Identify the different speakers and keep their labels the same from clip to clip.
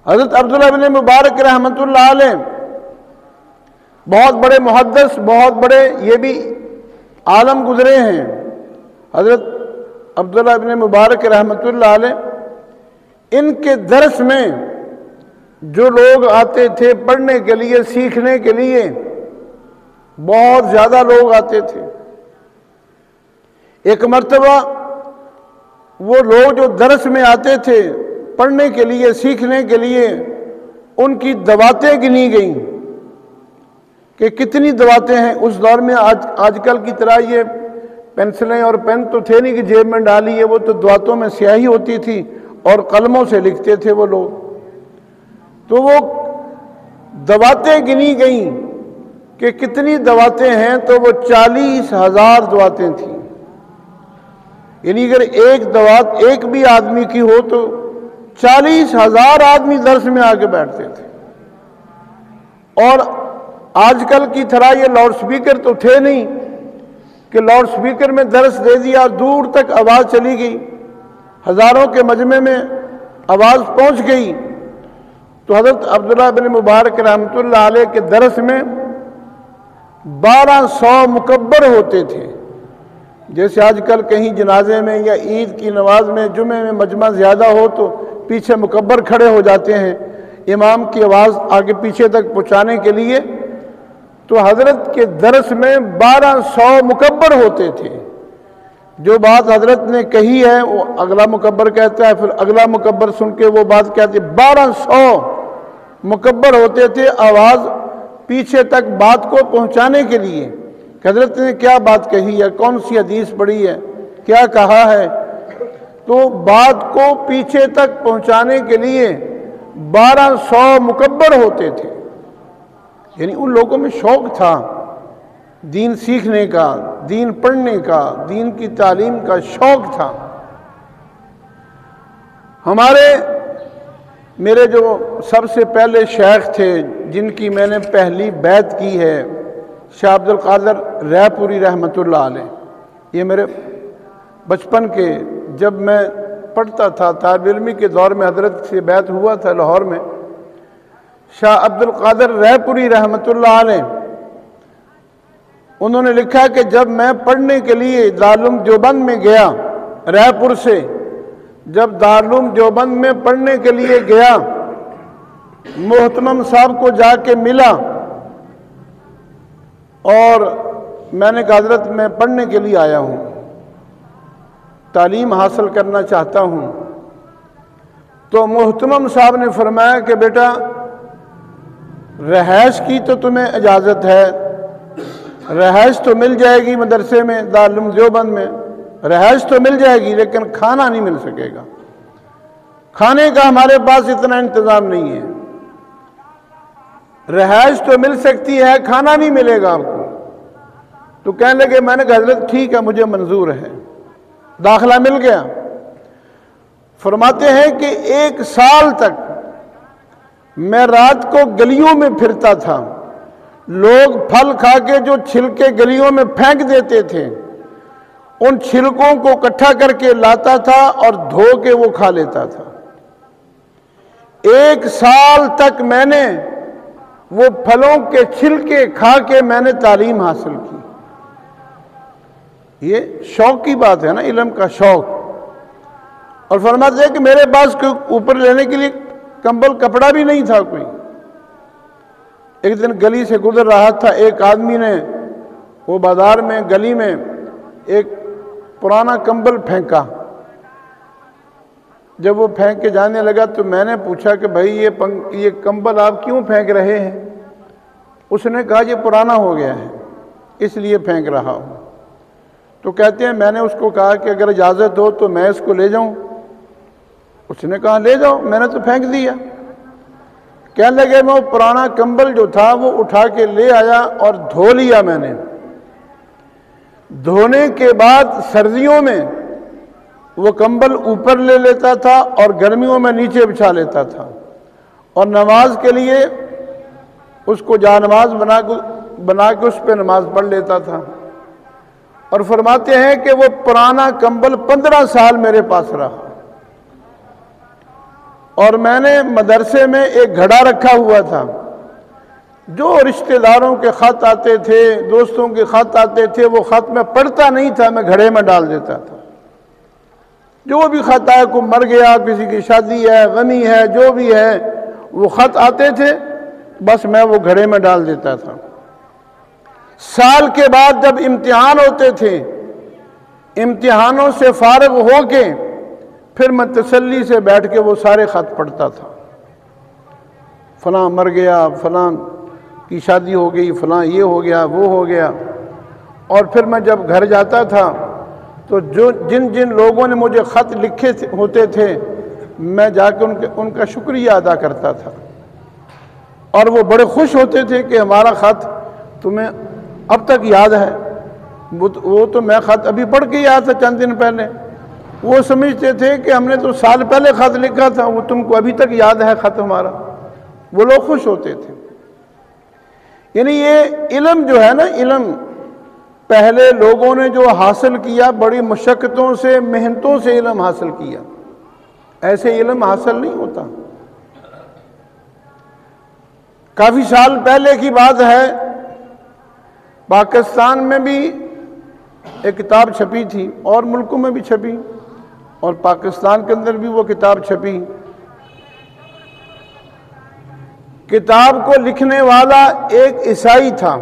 Speaker 1: حضرت عبداللہ بن مبارک رحمۃ اللہ علیہ بہت بڑے محدث، بہت بڑے یہ بھی عالم گزرے ہیں۔ حضرت عبداللہ بن مبارک رحمۃ اللہ علیہ ان کے درس میں جو لوگ آتے تھے پڑھنے کے لیے، سیکھنے کے لیے، بہت زیادہ لوگ آتے تھے۔ ایک مرتبہ وہ لوگ جو درس میں آتے تھے پڑھنے کے لیے، سیکھنے کے لیے، ان کی دعوتیں گنی گئیں کہ کتنی دعوتیں ہیں۔ اس دور میں آج کل کی طرح یہ پینسلیں اور پین تو تھے نہیں کہ جیب میں ڈالی ہے، وہ تو دعوتوں میں سیاہی ہوتی تھی اور قلموں سے لکھتے تھے وہ لوگ۔ تو وہ دعوتیں گنی گئیں کہ کتنی دعوتیں ہیں، تو وہ 40,000 دعوتیں تھیں۔ یعنی اگر ایک دعوت ایک بھی آدمی کی ہو تو 40,000 آدمی درس میں آ کے بیٹھتے تھے۔ اور آج کل کی طرح یہ لاؤڈ سپیکر تو تھے نہیں کہ لاؤڈ سپیکر میں درس دے دیا، دور تک آواز چلی گئی، ہزاروں کے مجمع میں آواز پہنچ گئی۔ تو حضرت عبداللہ بن مبارک رحمۃ اللہ علیہ کے درس میں 1200 مکبر ہوتے تھے۔ جیسے آج کل کہیں جنازے میں یا عید کی نماز میں، جمعے میں مجمع زیادہ ہو تو پیچھے مکبر کھڑے ہو جاتے ہیں امام کی آواز آگے پیچھے تک پہنچانے کے لیے۔ تو حضرت کے درس میں 1200 مکبر ہوتے تھے۔ جو بات حضرت نے کہی ہے وہ اگلا مکبر کہتا ہے، پھر اگلا مکبر سن کے وہ بات کہتے ہیں۔ 1200 مکبر ہوتے تھے آواز پیچھے تک بات کو پہنچانے کے لیے کہ حضرت نے کیا بات کہی ہے، کون سی حدیث پڑھی ہے، کیا کہا ہے۔ تو بات کو پیچھے تک پہنچانے کے لیے 1200 مکبر ہوتے تھے۔ یعنی ان لوگوں میں شوق تھا دین سیکھنے کا، دین پڑھنے کا، دین کی تعلیم کا شوق تھا۔ میرے جو سب سے پہلے شیخ تھے جن کی میں نے پہلی بیعت کی ہے، شاہ عبد القادر رائے پوری رحمۃ اللہ علیہ۔ یہ میرے بچپن کے، جب میں پڑھتا تھا طالب علمی کے دور میں حضرت سے بیعت ہوا تھا لاہور میں۔ شاہ عبد القادر رائے پوری رحمۃ اللہ علیہ انہوں نے لکھا کہ جب میں پڑھنے کے لیے دارالعلوم دیوبند میں گیا، رائے پور سے جب دارالعلوم دیوبند میں پڑھنے کے لیے گیا، محتمم صاحب کو جا کے ملا اور میں نے کہا حضرت میں پڑھنے کے لیے آیا ہوں، تعلیم حاصل کرنا چاہتا ہوں۔ تو محتمم صاحب نے فرمایا کہ بیٹا رہائش کی تو تمہیں اجازت ہے، رہائش تو مل جائے گی مدرسے میں، دارالعلوم دیوبند میں رہائش تو مل جائے گی، لیکن کھانا نہیں مل سکے گا، کھانے کا ہمارے پاس اتنا انتظام نہیں ہے۔ رہائش تو مل سکتی ہے، کھانا نہیں ملے گا آپ کو۔ تو کہنے لگے، میں نے کہا حضرت ٹھیک ہے مجھے منظور ہے، داخلہ مل گیا۔ فرماتے ہیں کہ 1 سال تک میں رات کو گلیوں میں پھرتا تھا، لوگ پھل کھا کے جو چھلکے گلیوں میں پھینک دیتے تھے ان چھلکوں کو اکٹھا کر کے لاتا تھا اور دھو کے وہ کھا لیتا تھا۔ 1 سال تک میں نے وہ پھلوں کے چھلکے کھا کے میں نے تعلیم حاصل کی۔ یہ شوق کی بات ہے نا، علم کا شوق۔ اور فرماتے ہیں کہ میرے پاس اوپر لینے کے لیے کمبل کپڑا بھی نہیں تھا کوئی۔ ایک دن گلی سے گزر رہا تھا، ایک آدمی نے وہ بازار میں گلی میں ایک پرانا کمبل پھینکا۔ جب وہ پھینک کے جانے لگا تو میں نے پوچھا کہ بھائی یہ کمبل آپ کیوں پھینک رہے ہیں؟ اس نے کہا یہ پرانا ہو گیا ہے اس لیے پھینک رہا ہوں۔ تو کہتے ہیں میں نے اس کو کہا کہ اگر اجازت ہو تو میں اس کو لے جاؤں؟ اس نے کہا لے جاؤ، میں نے تو پھینک دیا۔ کہنے لگے میں وہ پرانا کمبل جو تھا وہ اٹھا کے لے آیا اور دھو لیا میں نے۔ دھونے کے بعد سردیوں میں وہ کمبل اوپر لے لیتا تھا اور گرمیوں میں نیچے بچھا لیتا تھا، اور نماز کے لیے اس کو جا نماز بنا کے اس پہ نماز پڑھ لیتا تھا۔ اور فرماتے ہیں کہ وہ پرانا کمبل 15 سال میرے پاس رہا۔ اور میں نے مدرسے میں ایک گھڑا رکھا ہوا تھا، جو رشتہ داروں کے خط آتے تھے، دوستوں کے خط آتے تھے، وہ خط میں پڑھتا نہیں تھا، میں گھڑے میں ڈال دیتا تھا۔ جو بھی خط آئے، کوئی مر گیا، کسی کی شادی ہے، غمی ہے، جو بھی ہے، وہ خط آتے تھے، بس میں وہ گھڑے میں ڈال دیتا تھا۔ سال کے بعد جب امتحان ہوتے تھے، امتحانوں سے فارغ ہو کے پھر میں تسلی سے بیٹھ کے وہ سارے خط پڑھتا تھا۔ فلاں مر گیا، فلاں کی شادی ہو گئی، فلاں یہ ہو گیا، وہ ہو گیا۔ اور پھر میں جب گھر جاتا تھا تو جن جن لوگوں نے مجھے خط لکھے ہوتے تھے، میں جا کے ان کا شکریہ ادا کرتا تھا، اور وہ بڑے خوش ہوتے تھے کہ ہمارا خط تمہیں اب تک یاد ہے۔ وہ تو میں خط ابھی پڑھ کے یاد تھا چند دن پہلے، وہ سمجھتے تھے کہ ہم نے تو سال پہلے خط لکھا تھا، وہ تم کو ابھی تک یاد ہے خط ہمارا۔ وہ لوگ خوش ہوتے تھے۔ یعنی یہ علم جو ہے نا، علم پہلے لوگوں نے جو حاصل کیا، بڑی مشقتوں سے، محنتوں سے علم حاصل کیا، ایسے علم حاصل نہیں ہوتا۔ کافی سال پہلے کی بات ہے، پاکستان میں بھی ایک کتاب چھپی تھی، اور ملکوں میں بھی چھپی، اور پاکستان کے اندر بھی وہ کتاب چھپی۔ کتاب کو لکھنے والا ایک عیسائی تھا،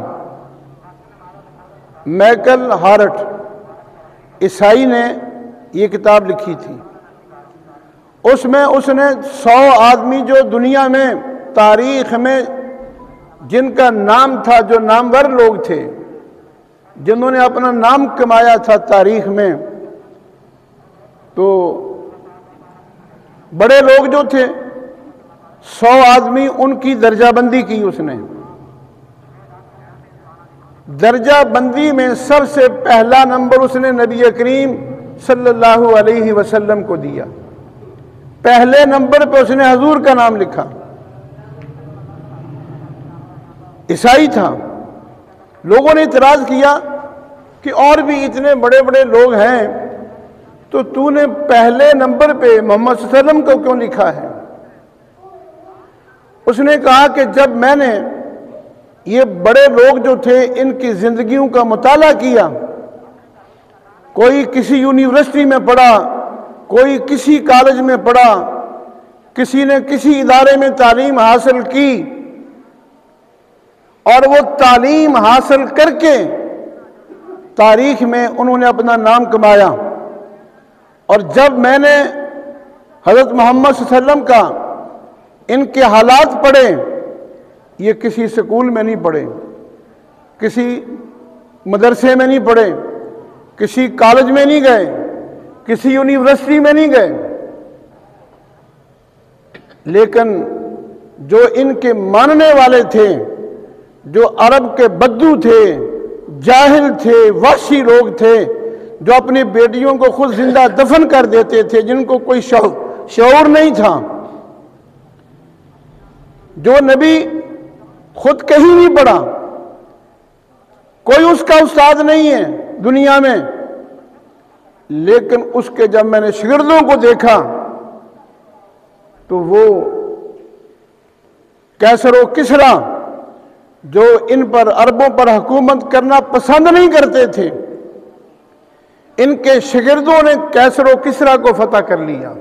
Speaker 1: مائیکل ہارٹ، عیسائی نے یہ کتاب لکھی تھی۔ اس میں اس نے 100 آدمی جو دنیا میں تاریخ میں جن کا نام تھا، جو نامور لوگ تھے، جنہوں نے اپنا نام کمایا تھا تاریخ میں، تو بڑے لوگ جو تھے 100 آدمی، ان کی درجہ بندی کی اس نے۔ درجہ بندی میں سب سے پہلا نمبر اس نے نبی کریم صلی اللہ علیہ وسلم کو دیا۔ پہلے نمبر پہ اس نے حضور کا نام لکھا۔ عیسائی تھا۔ لوگوں نے اعتراض کیا کہ اور بھی اتنے بڑے بڑے لوگ ہیں، تو نے پہلے نمبر پہ محمد صلی اللہ علیہ وسلم کو کیوں لکھا ہے؟ اس نے کہا کہ جب میں نے یہ بڑے لوگ جو تھے، ان کی زندگیوں کا مطالعہ کیا، کوئی کسی یونیورسٹی میں پڑھا، کوئی کسی کالج میں پڑھا، کسی نے کسی ادارے میں تعلیم حاصل کی، اور وہ تعلیم حاصل کر کے تاریخ میں انہوں نے اپنا نام کمایا۔ اور جب میں نے حضرت محمد صلی اللہ علیہ وسلم کا ان کے حالات پڑھے، یہ کسی سکول میں نہیں پڑھے، کسی مدرسے میں نہیں پڑھے، کسی کالج میں نہیں گئے، کسی یونیورسٹی میں نہیں گئے، لیکن جو ان کے ماننے والے تھے، جو عرب کے بدو تھے، جاہل تھے، وحشی لوگ تھے، جو اپنی بیٹیوں کو خود زندہ دفن کر دیتے تھے، جن کو کوئی شعور نہیں تھا، جو نبی خود کہیں نہیں پڑھا، کوئی اس کا استاد نہیں ہے دنیا میں، لیکن اس کے جب میں نے شاگردوں کو دیکھا تو وہ کیسر و کسریٰ جو ان پر عربوں پر حکومت کرنا پسند نہیں کرتے تھے، ان کے شاگردوں نے کیسر و کسریٰ کو فتح کر لیا۔